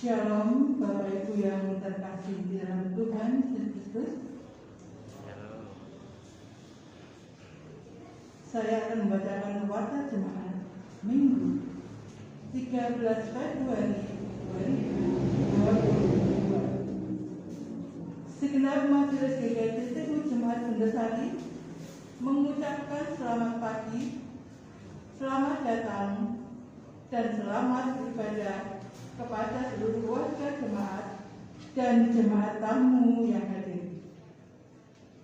Shalom Bapak Ibu yang terkasih di dalam Tuhan Yesus Kristus. Saya akan membacakan warta jemaat Minggu 13 Februari 2022. Segenap majelis GKI Teguh Jemaat Bundesari mengucapkan selamat pagi, selamat datang, dan selamat beribadah kepada seluruh warga jemaat dan jemaat tamu yang hadir.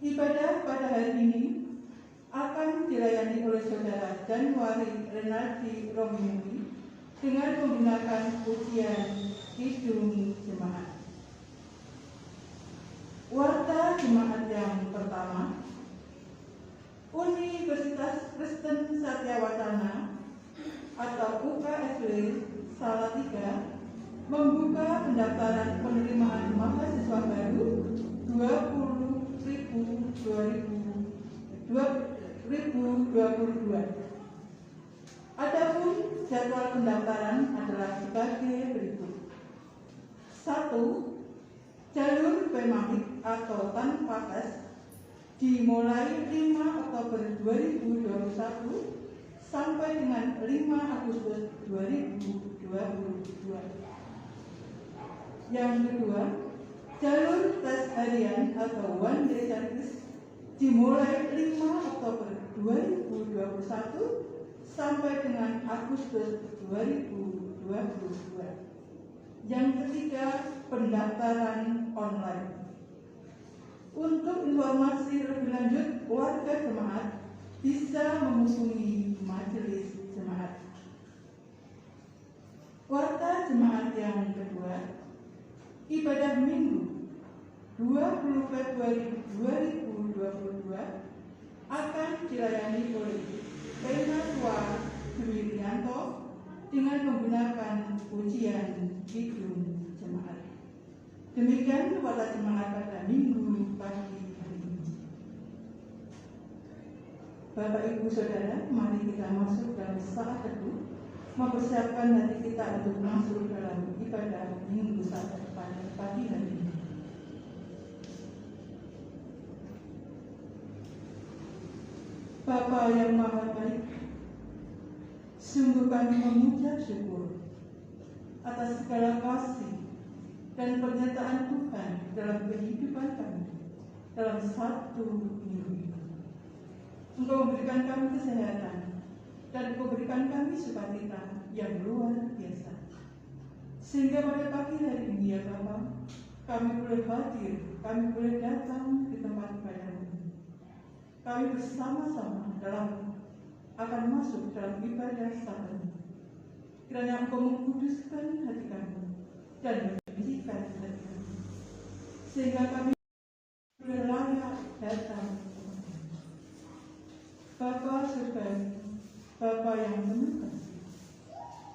Ibadah pada hari ini akan dilayani oleh Saudara Januari Renaldi Romiuli dengan menggunakan pujian Kidung Jemaat. Warta jemaat yang pertama, Universitas Kristen Satya Wacana atau UKSW Salatiga membuka pendaftaran penerimaan mahasiswa baru 2022. Adapun jadwal pendaftaran adalah sebagai berikut. 1. Jalur Pemahik atau tanpa tes dimulai 5 Oktober 2021 sampai dengan 5 Agustus 2022. Yang kedua, jalur tes harian atau one day service dimulai 5 Oktober 2021 sampai dengan Agustus 2022. Yang ketiga, pendaftaran online. Untuk informasi lebih lanjut, warga jemaat bisa menghubungi majelis jemaat. Warta jemaat yang kedua, ibadah Minggu 20 Februari 2022 akan dilayani oleh Penatua Dwi Rianto dengan menggunakan pujian Kidung Jemaat. Demikian warta jemaat pada Minggu pagi hari ini. Bapak Ibu Saudara, mari kita masuk dalam saat teduh, mempersiapkan hati kita untuk masuk dalam ibadah Minggu Sabat pada pagi hari ini. Bapa yang Maha Baik, sungguh kami mengucap syukur atas segala kasih dan pernyataan Tuhan dalam kehidupan kami dalam satu minggu ini. Engkau memberikan kami kesehatan dan Engkau berikan kami sukacita yang luar biasa. Sehingga pada pagi hari ini ya Bapa, kami boleh hadir, kami boleh datang di tempat ibadah-Mu. Kami bersama-sama akan masuk dalam ibadah Sabat. Kiranya Engkau mengkuduskan hati kami dan mensucikan hati kami, sehingga kami boleh layak datang. Bapa surgawi, Bapa yang penuh kasih,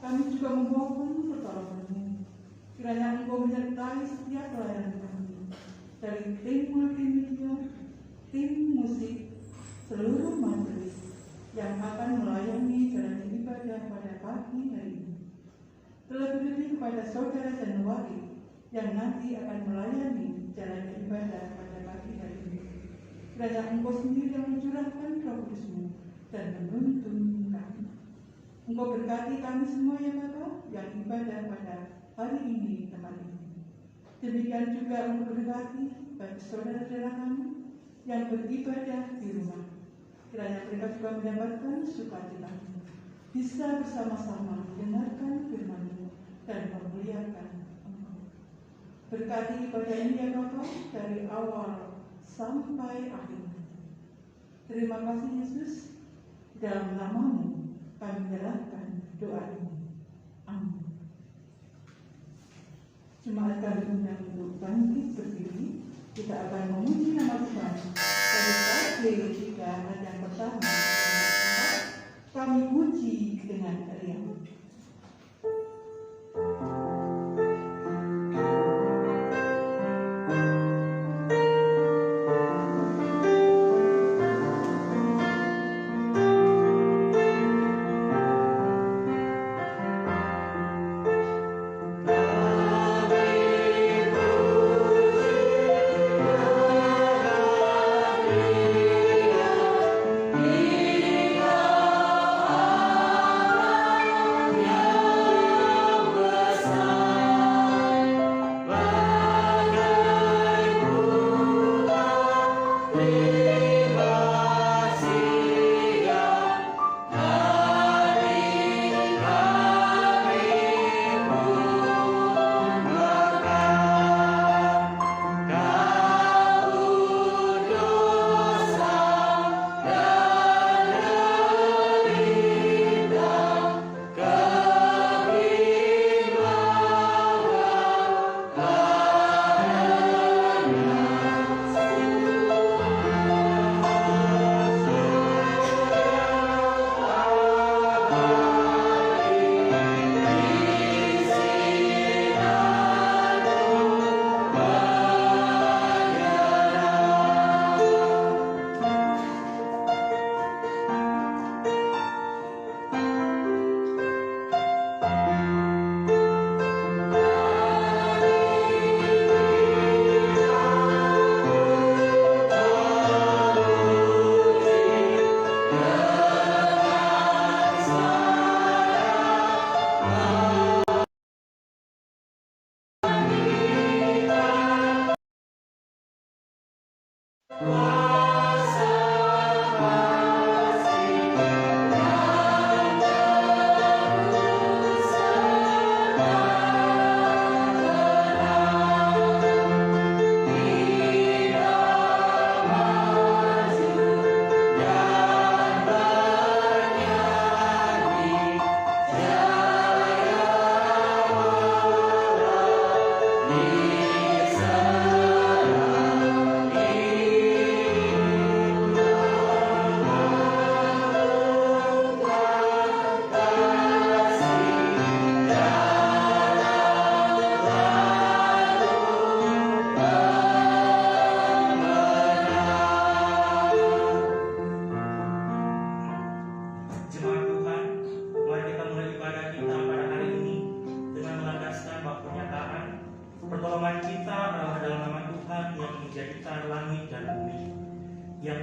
kami juga memohon pertolongan-Mu. Kiranya Engkau menyertai setiap pelayanan kami, dari tim multimedia, tim musik, seluruh majelis yang akan melayani jalan ibadah pada pagi hari ini. Terlebih kepada Saudara Januari yang nanti akan melayani jalan ibadah pada pagi hari ini. Kiranya Engkau sendiri yang mencurahkan Roh Kudus-Mu dan menuntun kami. Engkau berkati kami semua ya Bapa yang ibadah pada hari ini tempat ini. Demikian juga Engkau berkati bagi saudara-saudara kami yang beribadah di rumah. Kiranya mereka juga mendapatkan sukacita, bisa bersama-sama mendengarkan firman-Mu dan memuliakan Engkau. Berkati ibadah ini ya Bapa dari awal sampai akhir. Terima kasih Yesus, dalam nama-Mu kami menyerahkan doa ini. Amin. Jemaat kami undang untuk bangkit berdiri. Kita akan memuji nama Tuhan dari pagi 3 ayat yang pertama. Kami puji dengan riang. Ah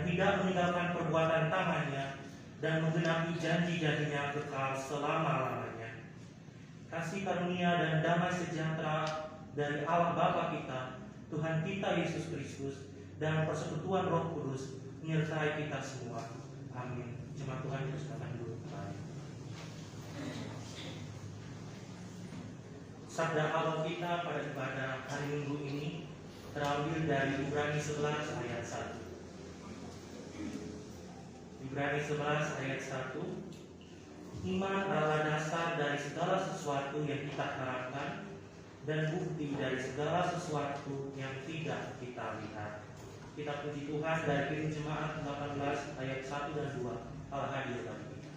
tidak meninggalkan perbuatan tangannya, dan menggenapi janji-janjinya kekal selama-lamanya. Kasih karunia dan damai sejahtera dari Allah Bapa kita, Tuhan kita Yesus Kristus, dan persekutuan Roh Kudus menyertai kita semua. Amin. Jemaat Tuhan dipersilakan dulu. Sabda awal kita pada ibadah hari Minggu ini terambil dari Ibrani 11 ayat 1. Ibrani 11 ayat 1. Iman adalah dasar dari segala sesuatu yang kita harapkan dan bukti dari segala sesuatu yang tidak kita lihat. Kita puji Tuhan dari Kirim Jemaat 18 ayat 1 dan 2. Allah hadir bagi kita.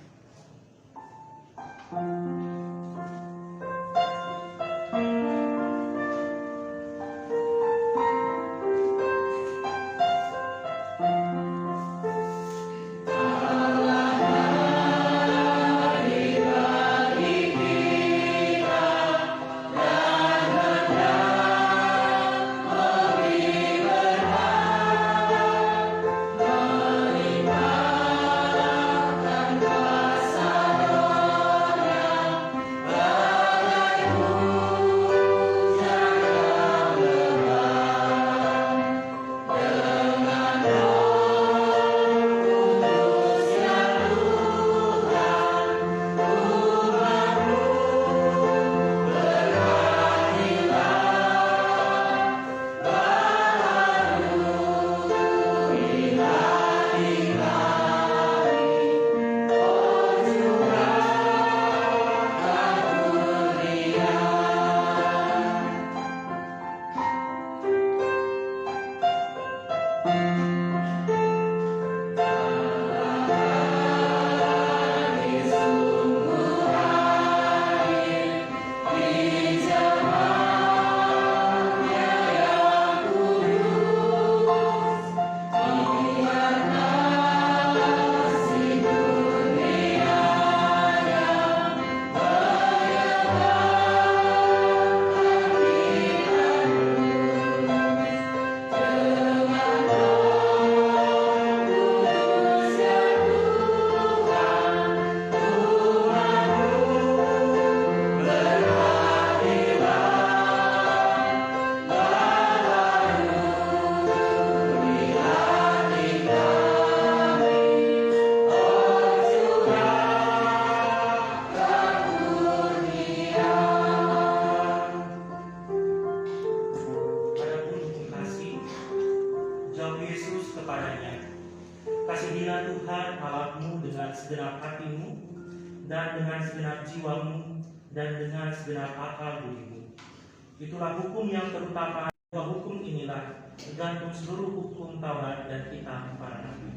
Itulah hukum yang terutama. Hukum inilah tergantung seluruh hukum Taurat dan kitab para nabi.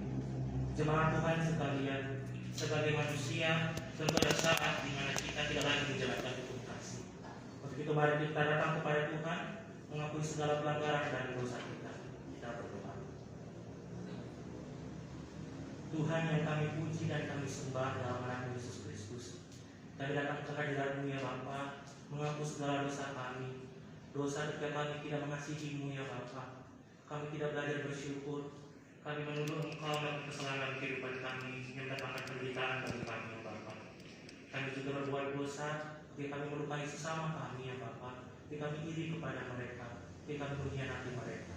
Jemaat Tuhan sekalian, sebagai manusia tentu ada saat di mana kita tidak lagi menjalankan hukum kasih. Untuk itu mari kita datang kepada Tuhan, mengakui segala pelanggaran dan dosa kita. Kita berdoa. Tuhan yang kami puji dan kami sembah dalam nama Yesus Kristus, kami datang ke hadirat-Mu ya Bapa, menghapus segala dosa kami. Dosa ketika kami tidak mengasihi-Mu ya Bapa. Kami tidak belajar bersyukur. Kami menuduh Engkau dalam kesalahan kehidupan kami yang mendatangkan penderitaan bagi kami ya Bapa. Kami juga berbuat dosa ketika kami melukai sesama kami ya Bapa. Ketika kami iri kepada mereka, ketika kami mengkhianati mereka.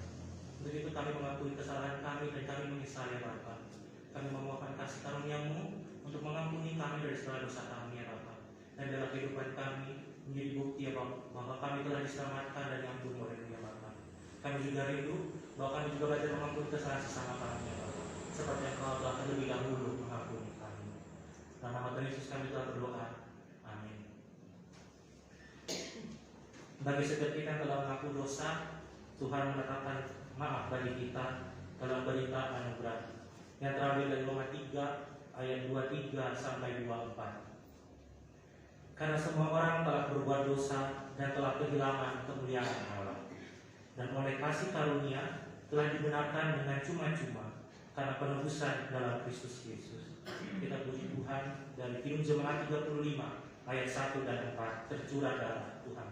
Untuk itu kami mengakui kesalahan kami dan kami menyesal ya Bapa. Kami memohon kasih karunia-Mu untuk mengampuni kami dari segala dosa kami ya Bapa. Dan dalam kehidupan kami menjadi bukti ya Bapak, bahwa kami telah diselamatkan dari ampun oleh-Mu ya Bapak. Kami juga rindu bahwa kami juga belajar mengampuni kesalahan sesama kami ya Bapak, seperti yang Kau telah terlebih dahulu mengampuni kami. Dalam nama Tuhan Yesus kami telah berdoa. Amin. Bagi setiap kita yang telah mengaku dosa, Tuhan menetapkan maaf bagi kita dalam berita anugerah yang terambil dari Roma 3 ayat 23 sampai 24. Karena semua orang telah berbuat dosa dan telah kehilangan kemuliaan Allah, dan oleh kasih karunia telah dibenarkan dengan cuma-cuma karena penebusan dalam Kristus Yesus. Kita puji Tuhan. Dari Kirim Jemaat 35 ayat 1 dan 4, tercurah darah Tuhan.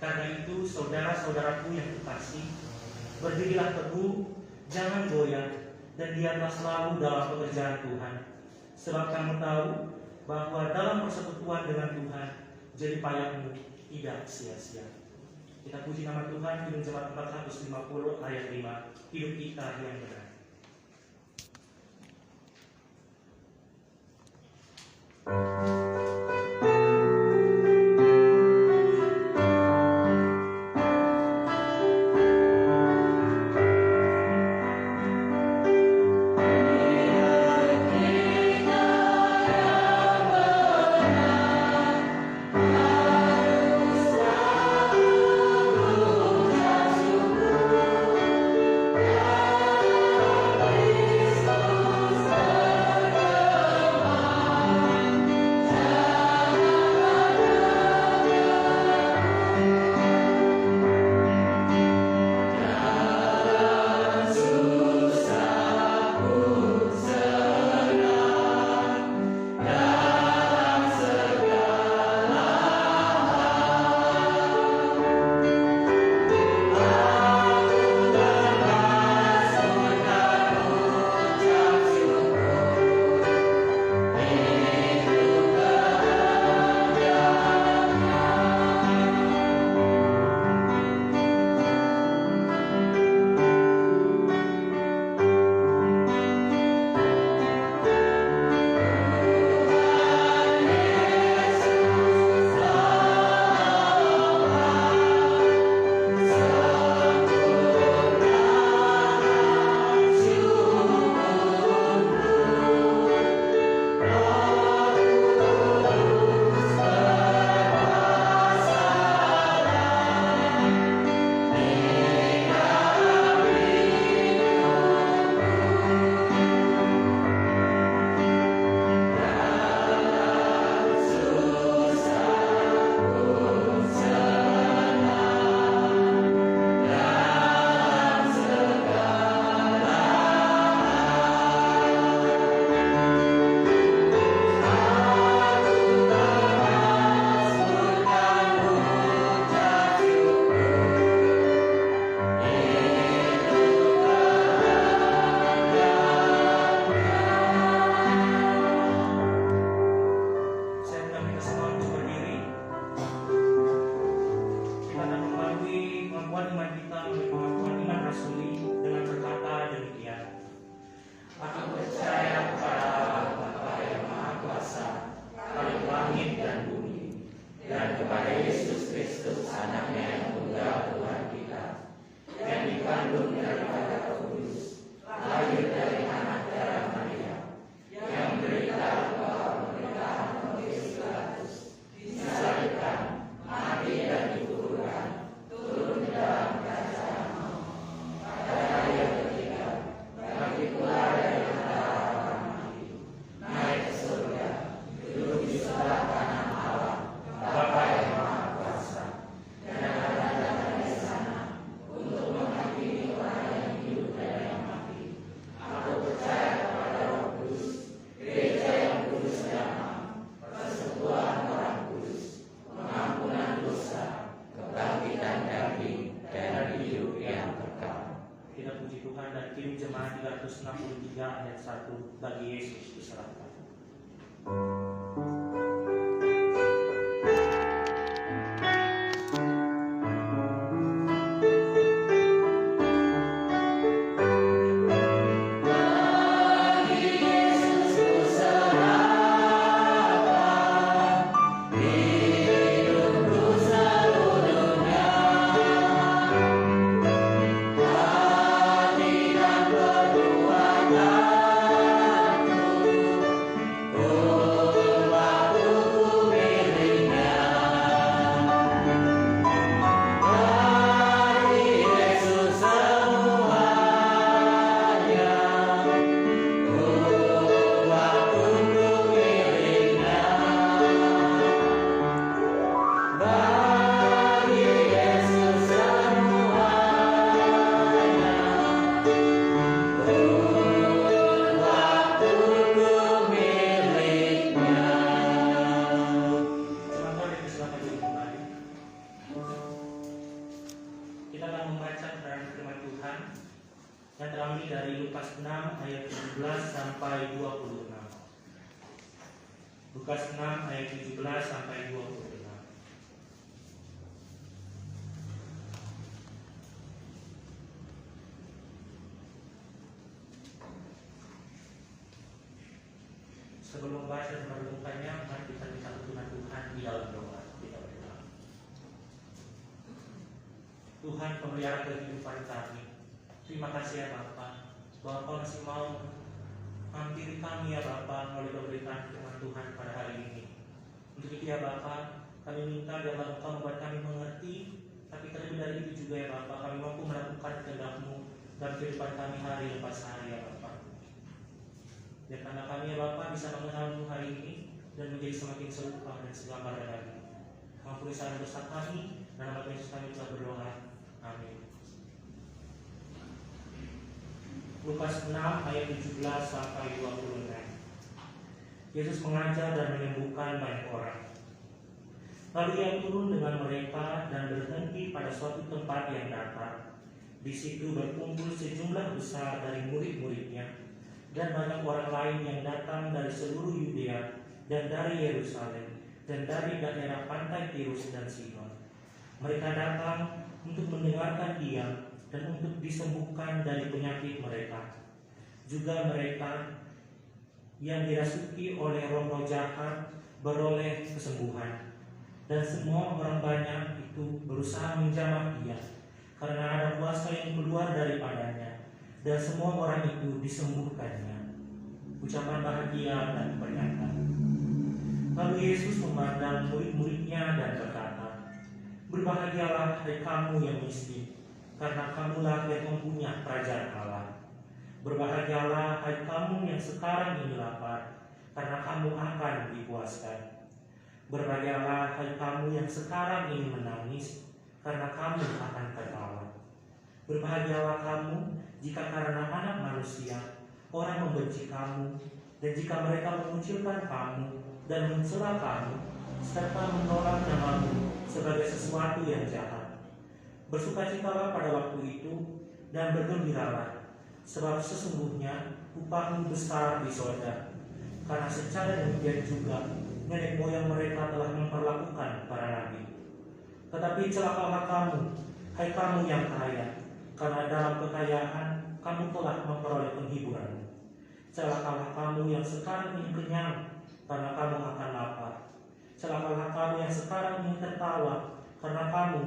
Karena itu, saudara-saudaraku yang kekasih, berdirilah teguh, jangan goyah, dan diamlah selalu dalam pekerjaan Tuhan. Sebab kamu tahu bahwa dalam persekutuan dengan Tuhan, jerih payahmu tidak sia-sia. Kita puji nama Tuhan, Kidung Jemaat 450 ayat 5, hidup kita yang benar. Jemaat 363 ayat 1, bagi Yesus diserahkan. Oh kami dari Lukas 6 ayat 17 sampai 26. Lukas 6 ayat 17 sampai 26. Sebelum membaca dan merenungkannya, mari kita minta tuntunan Tuhan di dalam doa. Kita berdoa. Tuhan, pemelihara kehidupan kami, terima kasih ya Bapa, bahwa Kau masih mau hampiri kami ya Bapa melalui pemberitaan firman Tuhan pada hari ini. Untuk itu ya Bapa, kami minta biarlah Engkau membuat kami mengerti, tapi terlebih dari itu juga ya Bapa, kami mampu melakukan kehendak-Mu dalam kehidupan kami hari lepas hari ya Bapa. Dan karena kami ya Bapa bisa mengenal-Mu hari ini dan menjadi semakin serupa dan segambar denganmu. Ampuni salah dosa kami, dan nama Yesus kami telah berdoa. Amin. Lukas 6 ayat 17 sampai 26. Yesus mengajar dan menyembuhkan banyak orang. Lalu Ia turun dengan mereka dan berhenti pada suatu tempat yang datar. Di situ berkumpul sejumlah besar dari murid-muridnya dan banyak orang lain yang datang dari seluruh Yudea dan dari Yerusalem dan dari daerah pantai Tirus dan Sidon. Mereka datang untuk mendengarkan Dia dan untuk disembuhkan dari penyakit mereka. Juga mereka yang dirasuki oleh roh-roh jahat beroleh kesembuhan. Dan semua orang banyak itu berusaha menjamah Dia, karena ada kuasa yang keluar daripadanya, dan semua orang itu disembuhkannya. Ucapan bahagia dan pernyataan. Lalu Yesus memandang murid-muridnya dan berkata, "Berbahagialah hai kamu yang miskin, karena kamulah yang mempunyai kerajaan Allah. Berbahagialah hai kamu yang sekarang ini lapar, karena kamu akan dipuaskan. Berbahagialah hai kamu yang sekarang ini menangis, karena kamu akan tertawa. Berbahagialah kamu jika karena Anak Manusia orang membenci kamu, dan jika mereka mengucilkan kamu dan mencela kamu, serta menolak namamu sebagai sesuatu yang jahat. Bersukacitalah pada waktu itu dan bergembiralah, sebab sesungguhnya upahmu besar di sorga. Karena secara demikian juga nenek moyang mereka telah memperlakukan para nabi. Tetapi celakalah kamu, hai kamu yang kaya, karena dalam kekayaan kamu telah memperoleh penghiburan. Celakalah kamu yang sekarang ini kenyang, karena kamu akan lapar. Celakalah kamu yang sekarang ini tertawa, karena kamu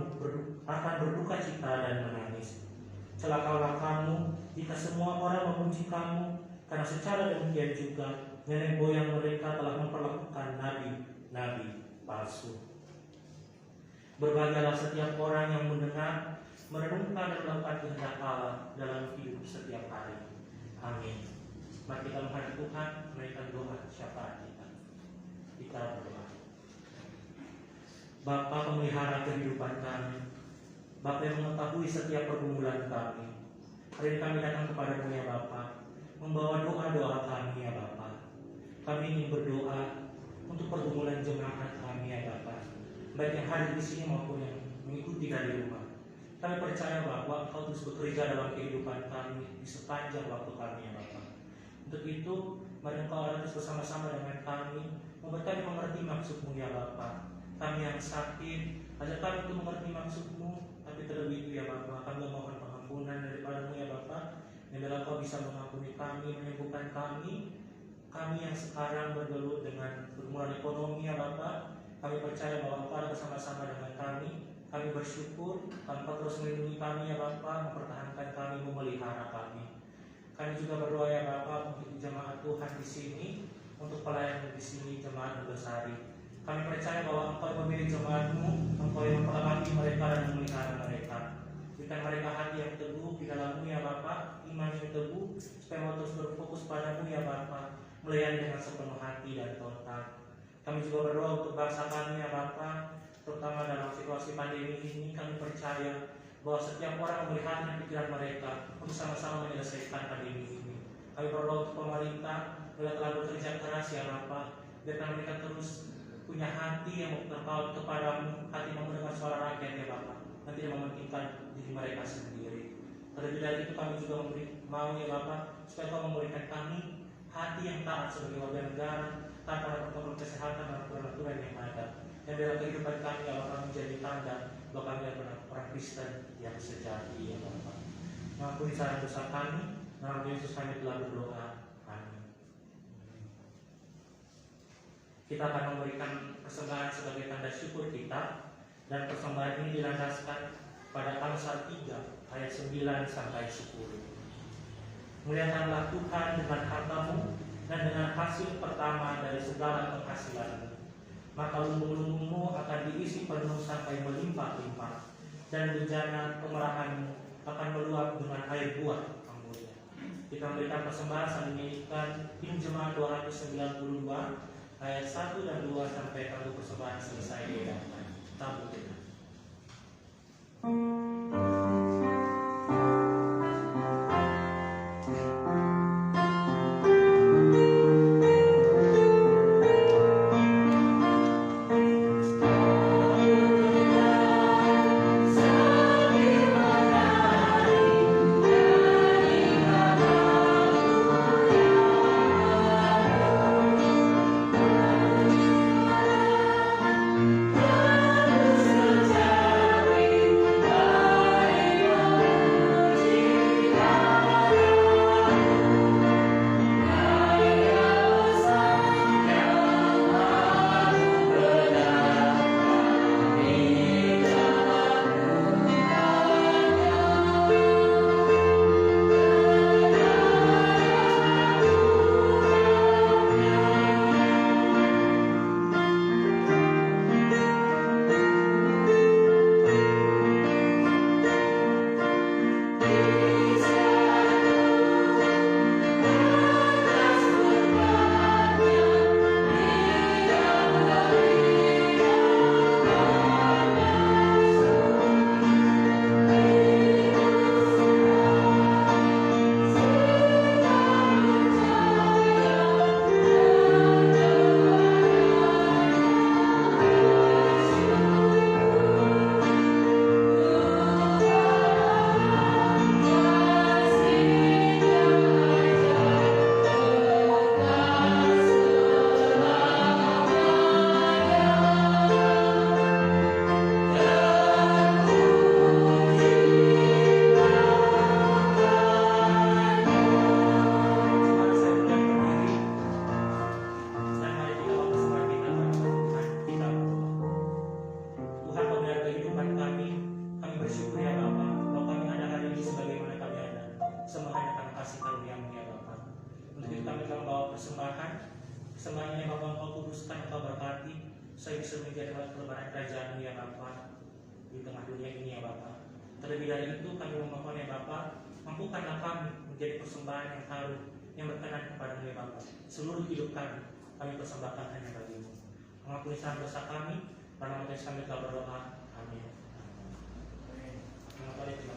akan berduka cita dan menangis. Celakalah kamu jika semua orang memuji kamu, karena secara demikian juga nenek moyang mereka telah memperlakukan nabi-nabi palsu. Berbahagialah setiap orang yang mendengar, merenungkan dan melakukan kehendak Allah dalam hidup setiap hari. Amin. Mari kita menghadap Tuhan, menaikkan doa syafaat kita. Kita berdoa. Bapa pemelihara kehidupan kami, Bapa yang mengetahui setiap pergumulan kami, hari ini kami datang kepada-Mu ya Bapa, membawa doa-doa kami ya Bapa. Kami ingin berdoa untuk pergumulan jemaat kami ya Bapa, baik yang hadir di sini maupun yang mengikuti dari rumah. Kami percaya bahwa Engkau terus bekerja dalam kehidupan kami di sepanjang waktu kami ya Bapa. Untuk itu, mari Engkau ada terus bersama-sama dengan kami, membuat kami mengerti maksud-Mu ya Bapa. Kami yang sakit, ajak kami untuk mengerti maksud-Mu, tapi terlebih itu ya Bapa, kami memohon pengampunan daripada-Mu ya Bapa. Dan bila Kau bisa mengampuni kami, menyembuhkan kami yang sekarang bergelut dengan pergumulan ekonomi ya Bapa, kami percaya bahwa Engkau ada bersama-sama dengan kami. Kami bersyukur Engkau terus melindungi kami ya Bapa, mempertahankan kami, memelihara kami. Kami juga berdoa ya Bapa untuk jemaat Tuhan di sini, untuk pelayanan di sini jemaat Nugosari. Kami percaya bahwa Engkau memilih jemaat-Mu, Engkau yang memperlengkapi mereka dan memelihara mereka. Berikan mereka hati yang teguh di dalam-Mu ya Bapa, iman yang teguh, supaya mau terus berfokus pada-Mu ya Bapa, melayani dengan sepenuh hati dan total. Kami juga berdoa untuk bangsa kami ya Bapa, terutama dalam situasi pandemi ini. Kami percaya bahwa setiap orang melihat pikiran mereka untuk sama-sama menyelesaikan pandemi ini. Kami berdoa untuk pemerintah, bila telah bekerja keras ya Bapa, biarkan mereka terus punya hati yang terpaut kepadamu, hati mau mendengar suara rakyat ya Bapa, dan tidak mementingkan diri mereka sendiri. Terlebih dari itu kami juga mau ya Bapak, supaya Kau memberikan kami hati yang taat sebagai warga negara, taat pada protokol kesehatan dan aturan-aturan yang ada. Yang dalam kehidupan kami ya Bapak menjadi tanda bahwa kami adalah orang Kristen yang sejati ya Bapak. Mengampuni salah dosa kami, dalam Yesus kami telah berdoa. Amin. Kita akan memberikan persembahan sebagai tanda syukur kita, dan persembahan ini dilandaskan pada Amsal 3 ayat 9 sampai 10. Muliakanlah Tuhan dengan hartamu dan dengan hasil pertama dari segala penghasilanmu, maka lumbung-lumbungmu akan diisi penuh sampai melimpah-limpah, dan bejana kemerahanmu akan meluap dengan air buah angurnya. Kita memberikan persembahan sambil menyanyikan Pinjaman 292 ayat 1 dan 2 sampai lagu persembahan selesai diadakan. Tabu kita. Persembahan yang Bapa Engkau kuduskan, Engkau berkati, saya bisa menjadi alat kelebaran kerajaan-Mu ya Bapa di tengah dunia ini ya Bapa. Terlebih dari itu kami memohon ya Bapa, mampukanlah kami menjadi persembahan yang harum, yang berkenan kepada-Mu ya Bapa. Seluruh hidup kami persembahkan hanya bagi-Mu. Mengampuni salah dosa kami, dalam nama Yesus kami telah berdoa. Amin. Terima kasih.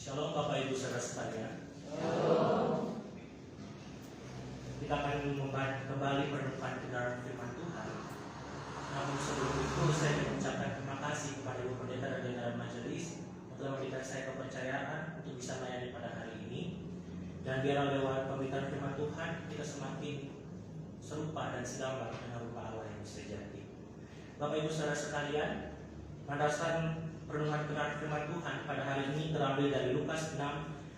Shalom Bapak Ibu Saudara sekalian. Kita akan kembali merenungkan kebenaran firman Tuhan. Namun sebelum itu saya mengucapkan terima kasih kepada Ibu Pendeta dan jajaran majelis yang telah memberikan saya kepercayaan untuk bisa melayani pada hari ini. Dan biar lewat pemberitaan firman Tuhan kita semakin serupa dan segambar dengan rupa Allah yang sejati. Bapak Ibu Saudara sekalian, landasan renungan kebenaran firman Tuhan pada hari ini terambil dari Lukas 6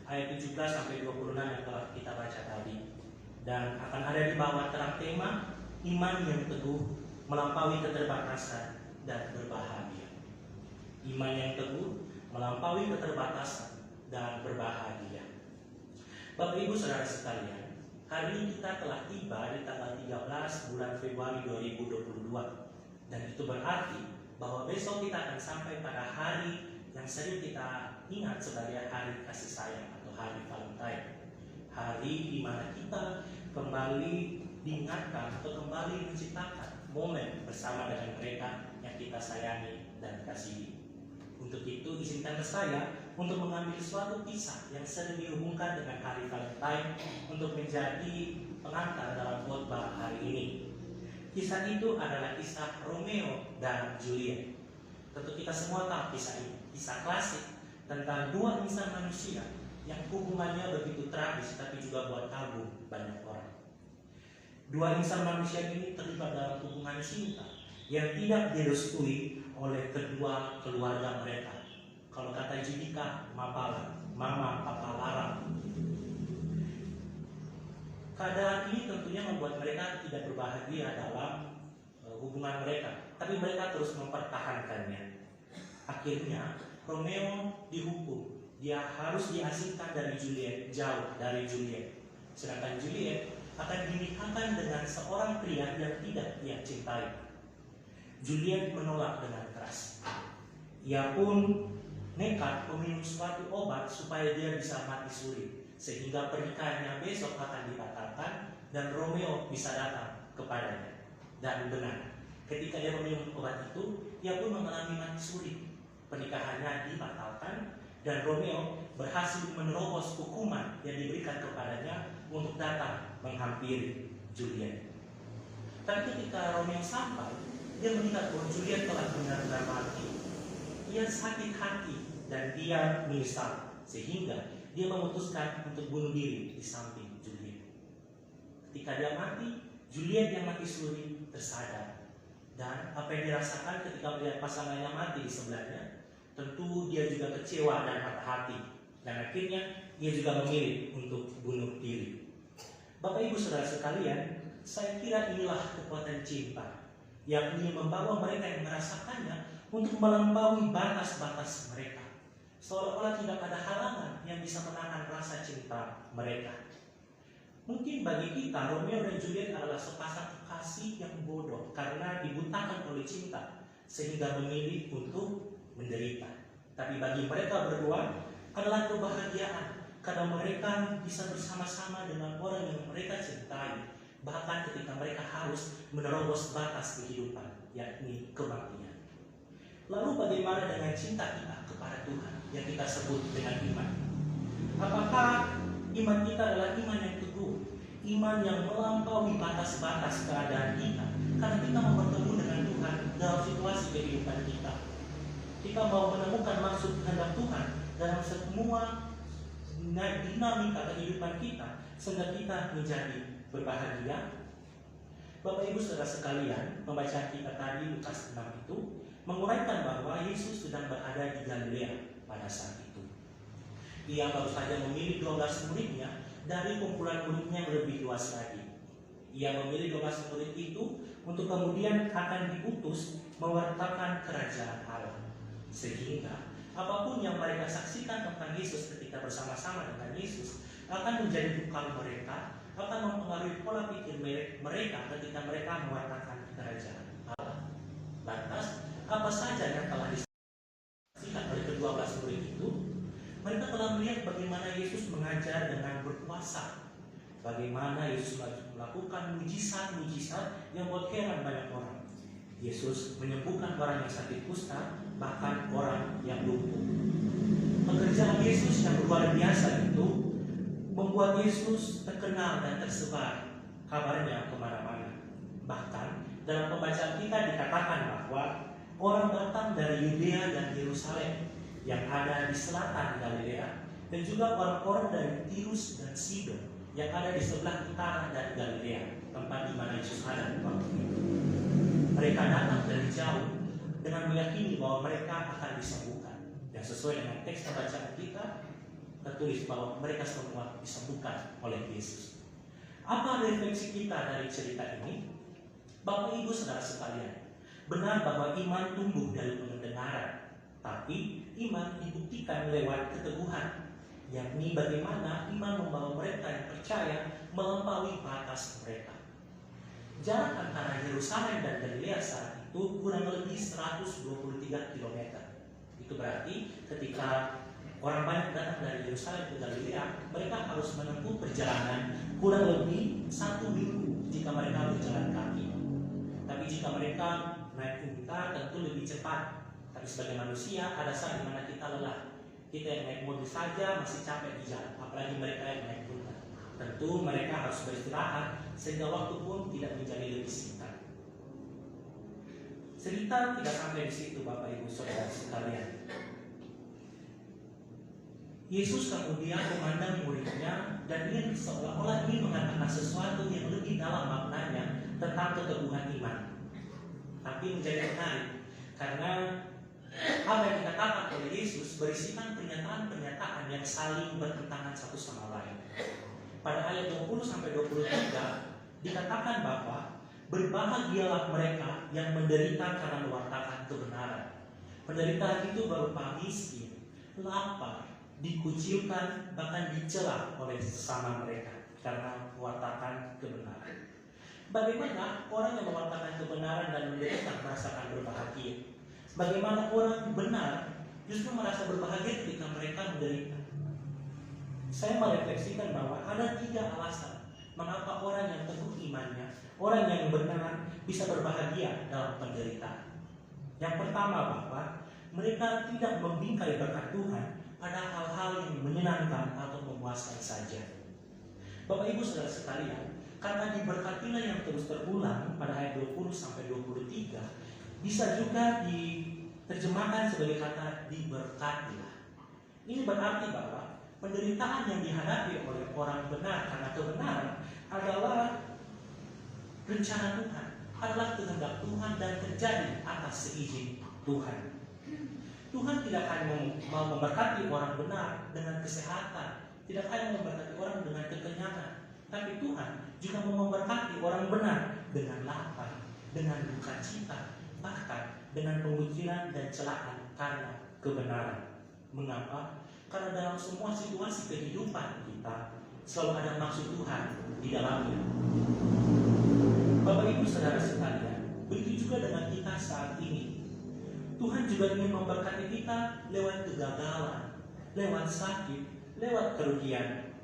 ayat 17 sampai 26 yang telah kita baca tadi, dan akan ada di bawah terang tema iman yang teguh melampaui keterbatasan dan berbahagia. Iman yang teguh melampaui keterbatasan dan berbahagia. Bapak Ibu Saudara sekalian, hari ini kita telah tiba di tanggal 13 bulan Februari 2022, dan itu berarti bahwa besok kita akan sampai pada hari yang sering kita ingat sebagai hari kasih sayang atau hari Valentine. Hari di mana kita kembali diingatkan atau kembali menciptakan momen bersama dengan mereka yang kita sayangi dan kasihi. Untuk itu, izinkan saya untuk mengambil suatu kisah yang sering dihubungkan dengan hari Valentine untuk menjadi pengantar dalam khotbah hari ini. Kisah itu adalah kisah Romeo dan Juliet. Tentu kita semua tahu kisah ini, kisah klasik tentang dua insan manusia yang hubungannya begitu tragis tapi juga buat kagum banyak orang. Dua insan manusia ini terlibat dalam hubungan cinta yang tidak direstui oleh kedua keluarga mereka. Kalau kata Judika, mapala, mama, papa larang. Keadaan ini tentunya membuat mereka tidak berbahagia dalam hubungan mereka, tapi mereka terus mempertahankannya. Akhirnya Romeo dihukum, dia harus diasingkan dari Juliet, jauh dari Juliet. Sedangkan Juliet akan dinikahkan dengan seorang pria yang tidak ia cintai. Juliet menolak dengan keras. Ia pun nekat meminum suatu obat supaya dia bisa mati suri, sehingga pernikahannya besok akan dibatalkan dan Romeo bisa datang kepadanya. Dan benar, ketika dia meminum obat itu, ia pun mengalami mati suri. Pernikahannya dibatalkan dan Romeo berhasil menerobos hukuman yang diberikan kepadanya untuk datang menghampiri Juliet. Tapi ketika Romeo sampai, dia melihat bahwa Juliet telah benar-benar mati. Ia sakit hati dan dia menyesal, sehingga dia memutuskan untuk bunuh diri di samping Juliet. Ketika dia mati, Juliet yang mati suri tersadar. Dan apa yang dirasakan ketika melihat pasangannya mati di sebelahnya, tentu dia juga kecewa dan patah hati. Dan akhirnya ia juga memilih untuk bunuh diri. Bapak Ibu Saudara sekalian, saya kira inilah kekuatan cinta, yakni membawa mereka yang merasakannya untuk melampaui batas-batas mereka. Seolah-olah tidak ada halangan yang bisa menahan rasa cinta mereka. Mungkin bagi kita, Romeo dan Juliet adalah sepasang kekasih yang bodoh karena dibutakan oleh cinta, sehingga memilih untuk menderita. Tapi bagi mereka berdua adalah kebahagiaan, karena mereka bisa bersama-sama dengan orang yang mereka cintai, bahkan ketika mereka harus menerobos batas kehidupan, yakni kematian. Lalu bagaimana dengan cinta kita kepada Tuhan yang kita sebut dengan iman? Apakah iman kita adalah iman yang teguh, iman yang melampaui batas-batas keadaan kita, karena kita mau bertemu dengan Tuhan dalam situasi kehidupan kita? Kita mau menemukan maksud kehendak Tuhan dalam semua dinamika kehidupan kita, sehingga kita menjadi berbahagia. Bapak Ibu Saudara sekalian, pembacaan kita tadi Lukas 6 itu menguraikan bahwa Yesus sedang berada di Galilea pada saat itu. Ia baru saja memilih 12 muridnya dari kumpulan muridnya yang lebih luas lagi. Ia memilih 12 murid itu untuk kemudian akan diutus mewartakan kerajaan Allah. Sehingga apapun yang mereka saksikan tentang Yesus ketika bersama-sama dengan Yesus akan menjadi bekal mereka, akan mempengaruhi pola pikir mereka ketika mereka mewartakan kerajaan Allah. Lantas, apa saja yang telah disaksikan oleh kedua belas murid itu? Mereka telah melihat bagaimana Yesus mengajar dengan berkuasa, bagaimana Yesus melakukan mujizat-mujizat yang buat heran banyak orang. Yesus menyembuhkan orang yang sakit kusta, bahkan orang yang lumpuh. Pekerjaan Yesus yang luar biasa itu membuat Yesus terkenal dan tersebar kabarnya kemana-mana. Bahkan dalam pembacaan kita dikatakan bahwa orang datang dari Yudea dan Yerusalem yang ada di selatan Galilea, dan juga orang-orang dari Tirus dan Sidon yang ada di sebelah utara dari Galilea, tempat di mana Yesus ada waktu itu. Mereka datang dari jauh dengan meyakini bahwa mereka akan disembuhkan. Dan sesuai dengan teks pembacaan kita, tertulis bahwa mereka semua disembuhkan oleh Yesus. Apa refleksi kita dari cerita ini? Bapak Ibu Saudara sekalian, benar bahwa iman tumbuh dari pendengaran, tapi iman dibuktikan lewat keteguhan, yakni bagaimana iman membawa mereka yang percaya melampaui batas mereka. Jarak antara Yerusalem dan Galilea saat itu kurang lebih 123 km. Itu berarti ketika orang banyak datang dari Yerusalem ke Galilea, mereka harus menempuh perjalanan kurang lebih 1 minggu jika mereka berjalan kaki. Tapi jika mereka naik unta tentu lebih cepat. Tapi sebagai manusia ada saat dimana kita lelah. Kita yang naik mobil saja masih capek di jalan, apalagi mereka yang naik unta. Tentu mereka harus beristirahat sehingga waktu pun tidak menjadi lebih singkat. Cerita tidak sampai di situ, Bapak Ibu Saudara sekalian. Yesus kemudian memandang muridnya dan dia seolah-olah ingin mengatakan sesuatu yang lebih dalam maknanya tentang keteguhan iman. Tapi menjadi menarik karena apa yang dikatakan oleh Yesus berisikan pernyataan-pernyataan yang saling bertentangan satu sama lain. Pada ayat 20-23 dikatakan bahwa berbahagialah mereka yang menderita karena mewartakan kebenaran. Penderitaan itu berupa miskin, lapar, dikucilkan, bahkan dicela oleh sesama mereka karena mewartakan kebenaran. Bagaimana orang yang mewartakan kebenaran dan menderita merasakan berbahagia? Bagaimana orang benar justru merasa berbahagia ketika mereka menderita? Saya merefleksikan bahwa ada 3 alasan mengapa orang yang teguh imannya, orang yang benar bisa berbahagia dalam penderitaan. Yang pertama, Bapak, mereka tidak membingkai berkat Tuhan pada hal-hal yang menyenangkan atau memuaskan saja. Bapak Ibu Saudara sekalian, karena diberkatilah yang terus terulang pada ayat 20-23, bisa juga diterjemahkan sebagai kata diberkatilah. Ini berarti bahwa penderitaan yang dihadapi oleh orang benar karena kebenaran adalah rencana Tuhan, adalah kehendak Tuhan dan terjadi atas seizin Tuhan. Tuhan tidak hanya mau memberkati orang benar dengan kesehatan, tidak hanya memberkati orang dengan kekenyangan, tapi Tuhan juga mau memberkati orang benar dengan lapar, dengan duka cita, bahkan dengan pengucilan dan celaan karena kebenaran. Mengapa? Karena dalam semua situasi kehidupan kita selalu ada maksud Tuhan di dalamnya. Bapak Ibu Saudara sekalian, begitu juga dengan kita saat ini. Tuhan juga ingin memberkati kita lewat kegagalan, lewat sakit, lewat kerugian.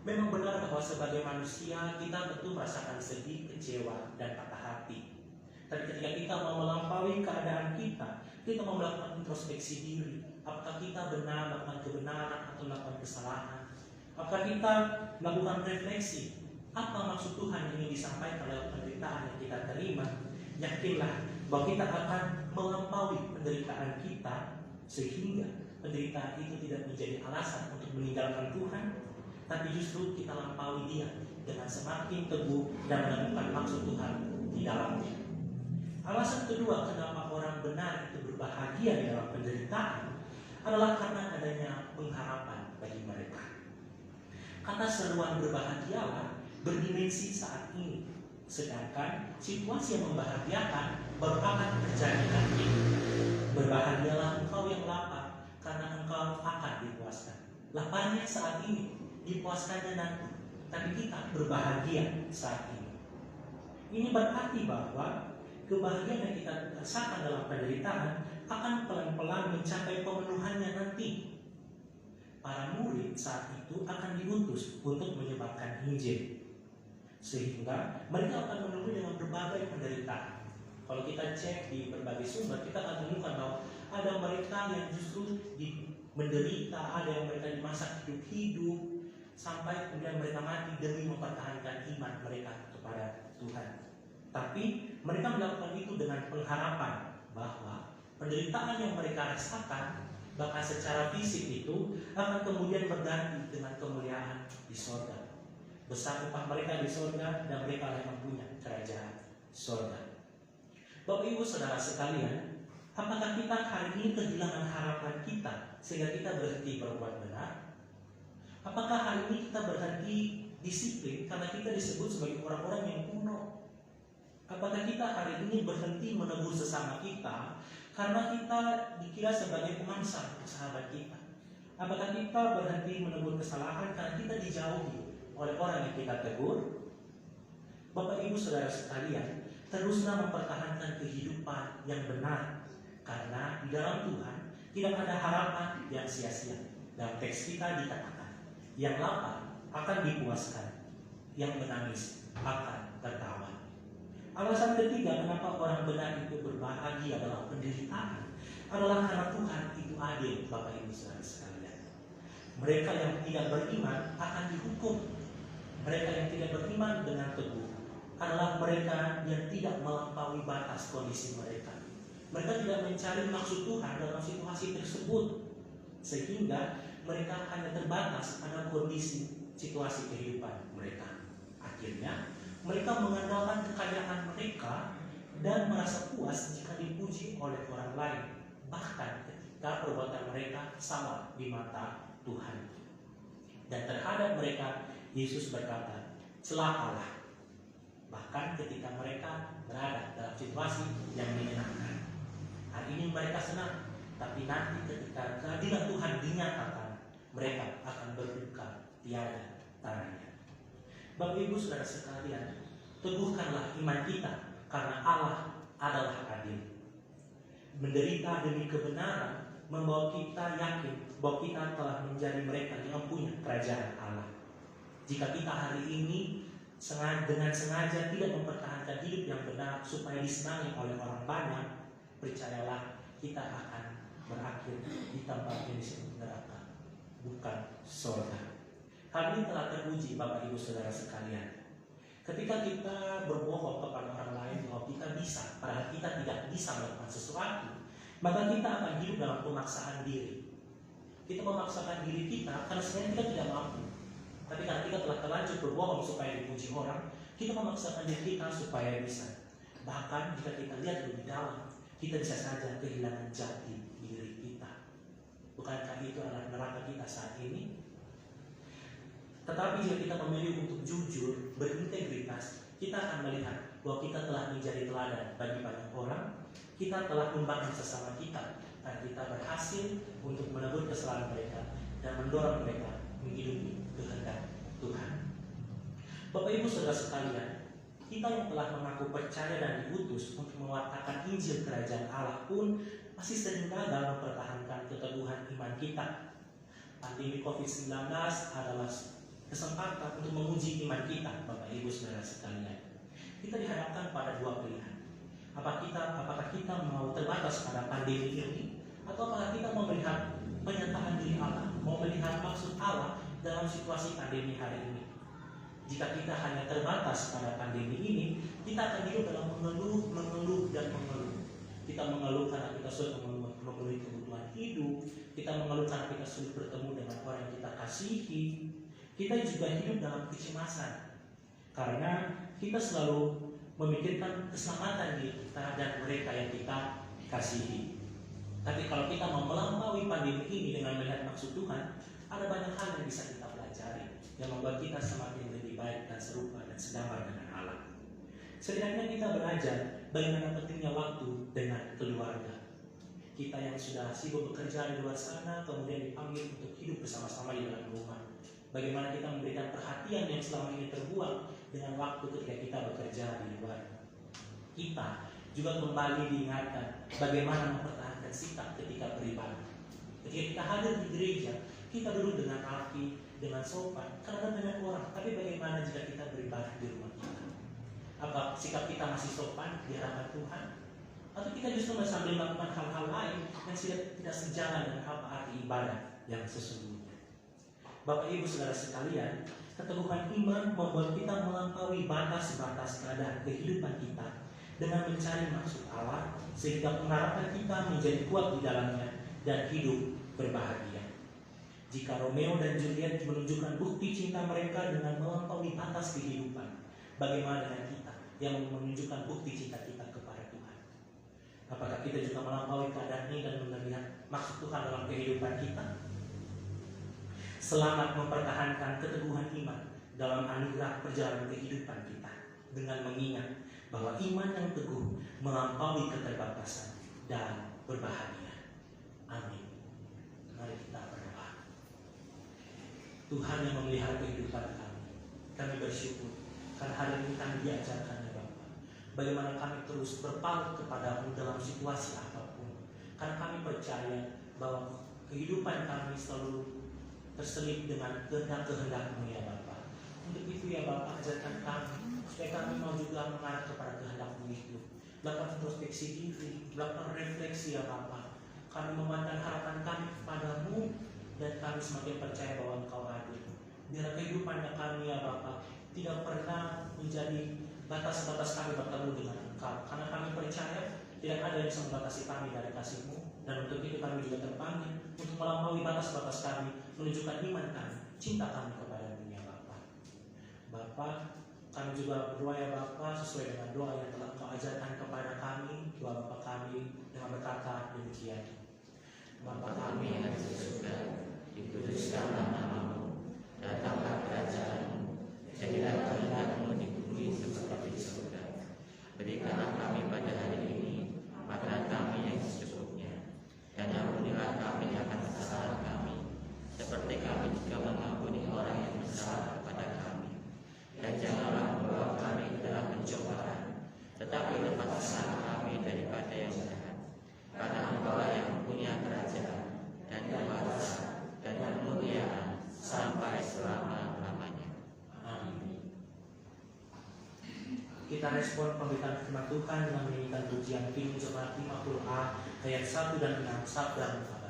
Memang benar bahwa sebagai manusia kita tentu merasakan sedih, kecewa, dan patah hati. Tapi ketika kita mau melampaui keadaan kita mau melakukan introspeksi diri. Apakah kita benar melakukan kebenaran atau melakukan kesalahan? Apakah kita melakukan refleksi? Apa maksud Tuhan yang ingin disampaikan lewat penderitaan yang kita terima? Yakinlah bahwa kita akan melampaui penderitaan kita sehingga penderitaan itu tidak menjadi alasan untuk meninggalkan Tuhan, tapi justru kita lampaui dia dengan semakin teguh dan menemukan maksud Tuhan di dalamnya. Alasan kedua kenapa orang benar itu berbahagia di dalam penderitaan adalah karena adanya pengharapan bagi mereka. Kata seruan berbahagialah berdimensi saat ini, sedangkan situasi yang membahagiakan baru akan terjadi nanti. Berbahagialah engkau yang lapar, karena engkau akan dipuaskan. Laparnya saat ini, dipuaskannya nanti, tapi kita berbahagia saat ini. Ini berarti bahwa kebahagiaan yang kita rasakan dalam penderitaan akan pelan-pelan mencapai pemenuhannya nanti. Para murid saat itu akan diutus untuk menyebarkan Injil, sehingga mereka akan menemui dengan berbagai penderitaan. Kalau kita cek di berbagai sumber, kita akan menemukan bahwa ada mereka yang justru menderita, ada yang mereka di masa hidup sampai kemudian mereka mati demi mempertahankan iman mereka kepada Tuhan. Tapi mereka melakukan itu dengan pengharapan bahwa penderitaan yang mereka rasakan bahkan secara fisik itu akan kemudian berganti dengan kemuliaan di sorga. Besar upah mereka di sorga dan mereka akan mempunyai kerajaan sorga. Bapak Ibu Saudara sekalian, apakah kita hari ini kehilangan harapan kita sehingga kita berhenti berbuat benar? Apakah hari ini kita berhenti disiplin karena kita disebut sebagai orang-orang yang kuno? Apakah kita hari ini berhenti menegur sesama kita karena kita dikira sebagai pemangsa sahabat kita? Apakah kita berhenti menegur kesalahan karena kita dijauhi oleh orang yang kita tegur? Bapak Ibu Saudara sekalian, teruslah mempertahankan kehidupan yang benar, karena di dalam Tuhan tidak ada harapan yang sia-sia. Dalam teks kita dikatakan, yang lapar akan dipuaskan, yang menangis akan tertawa. Alasan ketiga kenapa orang benar itu berbahagia dalam penderitaan adalah karena Tuhan itu adil, Bapak Ibu Saudara sekalian. Mereka yang tidak beriman akan dihukum. Mereka yang tidak beriman dengan teguh adalah mereka yang tidak melampaui batas kondisi mereka. Mereka tidak mencari maksud Tuhan dalam situasi tersebut, sehingga mereka hanya terbatas pada kondisi situasi kehidupan mereka. Akhirnya mereka mengandalkan kekayaan mereka dan merasa puas jika dipuji oleh orang lain, bahkan ketika perbuatan mereka salah di mata Tuhan. Dan terhadap mereka Yesus berkata, celakalah, bahkan ketika mereka berada dalam situasi yang menyenangkan. Hari ini mereka senang, tapi nanti ketika keadilan Tuhan dinyatakan, mereka akan berduka tiada taranya. Bapak Ibu Saudara sekalian, teguhkanlah iman kita karena Allah adalah adil. Menderita demi kebenaran membawa kita yakin bahwa kita telah menjadi mereka yang punya kerajaan Allah. Jika kita hari ini dengan sengaja tidak mempertahankan hidup yang benar supaya disenangi oleh orang banyak, percayalah kita akan berakhir di tempat yang disebut neraka, bukan surga. Hal ini telah teruji Bapak Ibu Saudara sekalian. Ketika kita berbohong kepada orang lain bahwa kita bisa, padahal kita tidak bisa melakukan sesuatu, maka kita akan hidup dalam pemaksaan diri. Kita memaksakan diri kita karena sebenarnya kita tidak mampu. Tapi karena kita telah terlanjur berbohong supaya dipuji orang, kita memaksakan diri kita supaya bisa. Bahkan jika kita lihat lebih dalam, kita bisa saja kehilangan jati diri kita. Bukankah itu adalah neraka kita saat ini? Tetapi jika kita memilih untuk jujur, berintegritas, kita akan melihat bahwa kita telah menjadi teladan bagi banyak orang. Kita telah membangun sesama kita, dan kita berhasil untuk menegur kesalahan mereka dan mendorong mereka menghidupi kehendak Tuhan. Bapak Ibu Saudara sekalian, kita yang telah mengaku percaya dan diutus untuk mewartakan Injil Kerajaan Allah pun masih sering gagal mempertahankan keteguhan iman kita. Pandemi COVID-19 adalah kesempatan untuk menguji iman kita, Bapak Ibu Saudara sekalian. Kita dihadapkan pada dua pilihan. Apakah kita mau terbatas pada pandemi ini, atau apakah kita mau melihat penyataan diri Allah, mau melihat maksud Allah dalam situasi pandemi hari ini. Jika kita hanya terbatas pada pandemi ini, kita akan hidup dalam mengeluh dan mengeluh. Kita mengeluh karena kita sulit memenuhi kebutuhan hidup. Kita mengeluh karena kita sulit bertemu dengan orang yang kita kasihi. Kita juga hidup dalam kecemasan karena kita selalu memikirkan keselamatan diri kita dan mereka yang kita kasihi. Tapi kalau kita mau melampaui pandemi ini dengan melihat maksud Tuhan, ada banyak hal yang bisa kita pelajari yang membuat kita semakin lebih baik dan serupa dan segambar dengan Allah. Setidaknya kita belajar bagaimana pentingnya waktu dengan keluarga. Kita yang sudah sibuk bekerja di luar sana kemudian dipanggil untuk hidup bersama-sama di dalam rumah. Bagaimana kita memberikan perhatian yang selama ini terbuang dengan waktu ketika kita bekerja di luar. Kita juga kembali diingatkan bagaimana mempertahankan sikap ketika beribadah. Ketika kita hadir di gereja, kita duduk dengan rapi, dengan sopan, karena banyak orang. Tapi bagaimana jika kita beribadah di rumah kita? Apa sikap kita masih sopan di hadapan Tuhan? Atau kita justru sambil melakukan hal-hal lain yang tidak sejalan dengan apa arti ibadah yang sesungguhnya? Bapak Ibu Saudara sekalian, keteguhan iman membuat kita melampaui batas-batas keadaan kehidupan kita dengan mencari maksud Allah, sehingga pengharapan kita menjadi kuat di dalamnya dan hidup berbahagia. Jika Romeo dan Juliet menunjukkan bukti cinta mereka dengan melampaui batas kehidupan, bagaimana dengan kita yang menunjukkan bukti cinta kita kepada Tuhan? Apakah kita juga melampaui keadaan ini dan melihat maksud Tuhan dalam kehidupan kita? Selamat mempertahankan keteguhan iman dalam anugerah perjalanan kehidupan kita dengan mengingat bahwa iman yang teguh melampaui keterbatasan dan berbahagia. Amin. Mari kita berdoa. Tuhan yang memelihara kehidupan kami bersyukur karena hari ini kami diajarkan ya Bapa, bagaimana kami terus berpaut kepadamu dalam situasi apapun. Karena kami percaya bahwa kehidupan kami selalu terselip dengan kehendak-kehendak-Mu ya Bapa. Untuk itu ya Bapa, ajarkan kami supaya kami mau juga mengarah kepada kehendak-Mu itu. Melakukan introspeksi diri, melakukan refleksi ya Bapa. Kami memandang harapan kami kepadamu dan kami semakin percaya bahwa Engkau adil. Biar kehidupan kami ya Bapa tidak pernah menjadi batas-batas kami bertemu dengan Engkau. Karena kami percaya tidak ada yang bisa membatasi kami dari kasih-Mu. Dan untuk itu kami juga terpanggil untuk melampaui batas-batas kami, menunjukkan iman kami, cinta kami kepada-Mu ya Bapa. Bapa, kami juga berdoa ya Bapa sesuai dengan doa yang telah Engkau ajarkan kepada kami. Doa Bapa kami dengan berkata demikian. Bapa kami yang ada di surga, dikuduskanlah nama-Mu, datanglah kerajaan-Mu, jadilah kehendak-Mu di bumi seperti di surga. Berikanlah kami pada hari ini makanan kami yang secukupnya, dan ampunilah kami akan kesalahan kami, seperti kami juga mengampuni orang yang bersalah kepada kami. Dan janganlah membawa kami ke dalam pencobaan, tetapi lepaskanlah kami daripada yang jahat. Karena Engkau yang punya kerajaan dan kuasa dan kemuliaan sampai selama-lamanya. Amin. Kita respon pemberitaan firman Tuhan dengan menyanyikan pujian Kim Jemaat 50A ayat 1 dan 6 sabda mengabari.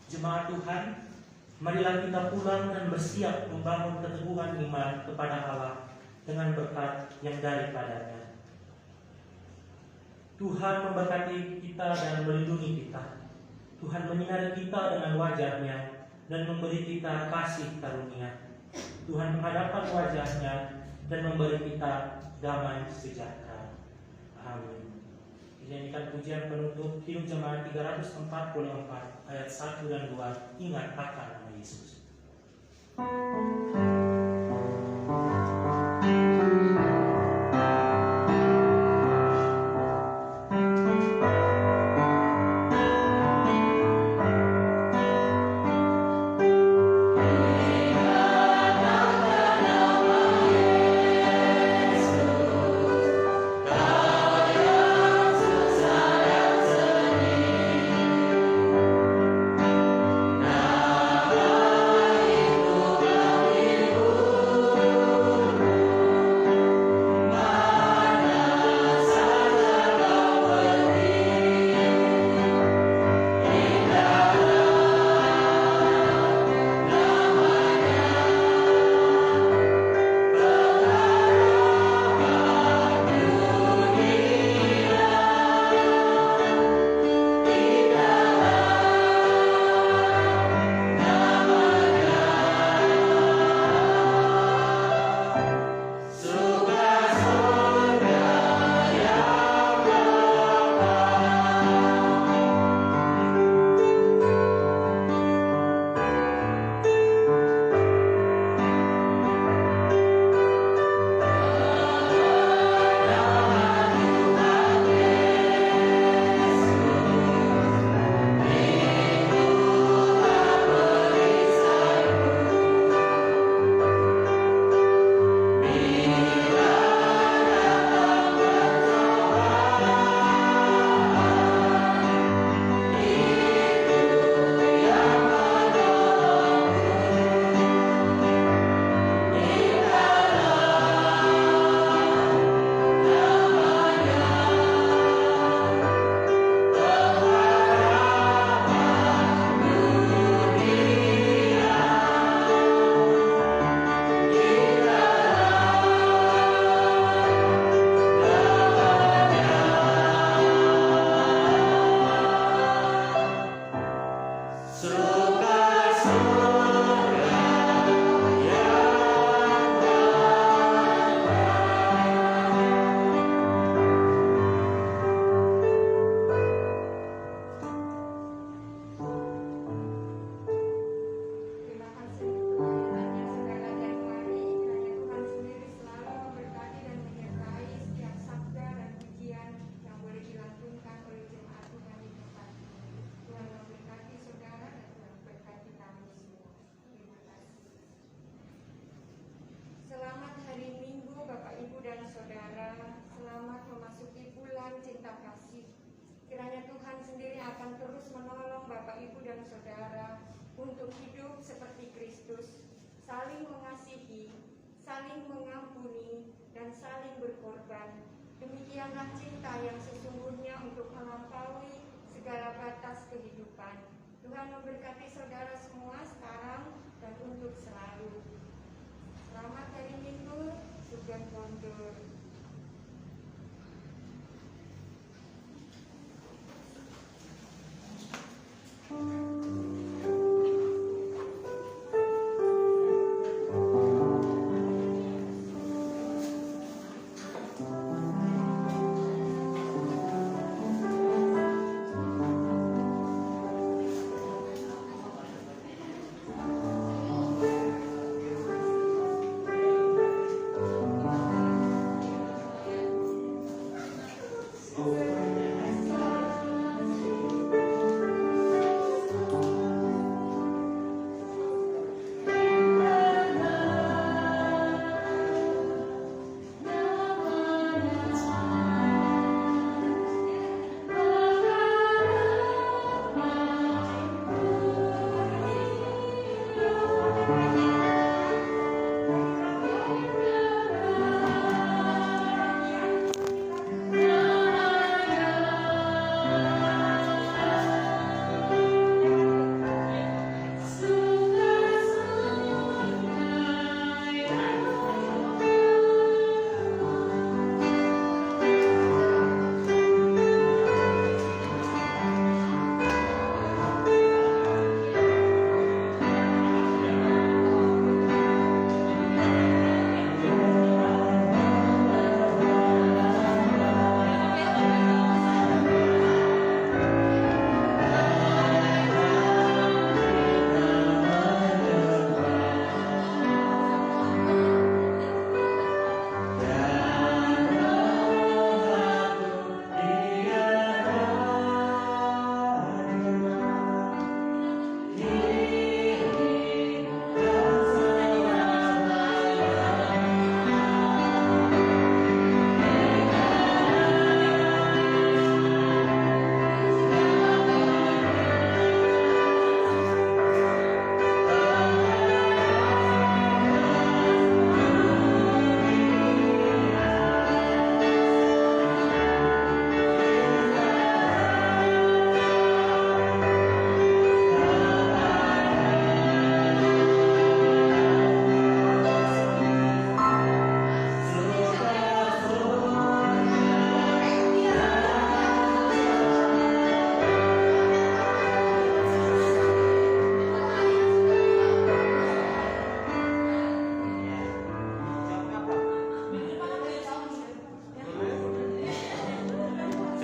Jemaat Tuhan, marilah kita pulang dan bersiap membangun keteguhan iman kepada Allah dengan berkat yang daripadanya. Tuhan memberkati kita dan melindungi kita. Tuhan menyinari kita dengan wajah-Nya dan memberi kita kasih karunia. Tuhan menghadapkan wajah-Nya dan memberi kita damai sejahtera. Amin. Dinyanyikan pujian penutup Hidup Jemaat 344 ayat 1 dan 2. Ingat akan nama Yesus. Nama itu selamat memasuki bulan cinta kasih. Kiranya Tuhan sendiri akan terus menolong Bapak, Ibu, dan Saudara untuk hidup seperti Kristus, saling mengasihi, saling mengampuni, dan saling berkorban. Demikianlah cinta yang sesungguhnya untuk melampaui segala batas kehidupan. Tuhan memberkati saudara semua sekarang dan untuk selalu. Selamat hari Minggu, Sugeng Kondur.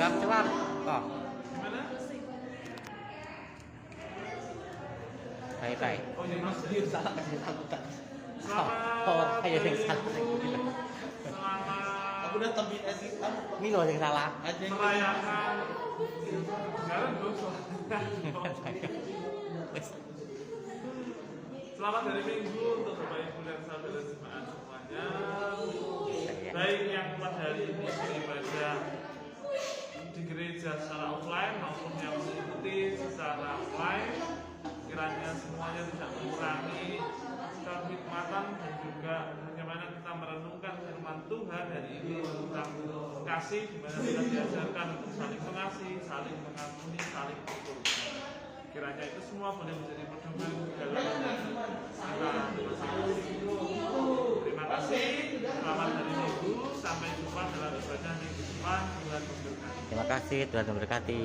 Cepat. Oh. Baik. Oh, ya Mas. Dia salah kasih sambutan. Selamat Oh, kayak yang salah. Selamat. Aku udah tapi ini loh yang salah. Merayakan. Sekarang belum Selamat hari Minggu untuk Bapak Ibu dan saudara jemaat semuanya. Baik yang pada hari ini beribadah di gereja secara offline maupun yang mengikuti secara online, kiranya semuanya tidak mengurangi kenikmatan dan juga bagaimana kita merenungkan firman Tuhan hari ini tentang kasih, di mana kita diajarkan untuk saling mengasihi, saling mengampuni, saling berkorban. Kiranya itu semua boleh menjadi pedoman dalam kita masing-masing. Terima kasih, selamat hari Minggu, sampai jumpa dalam ibadah minggu depan. Tuhan memberkati. Terima kasih, Tuhan memberkati.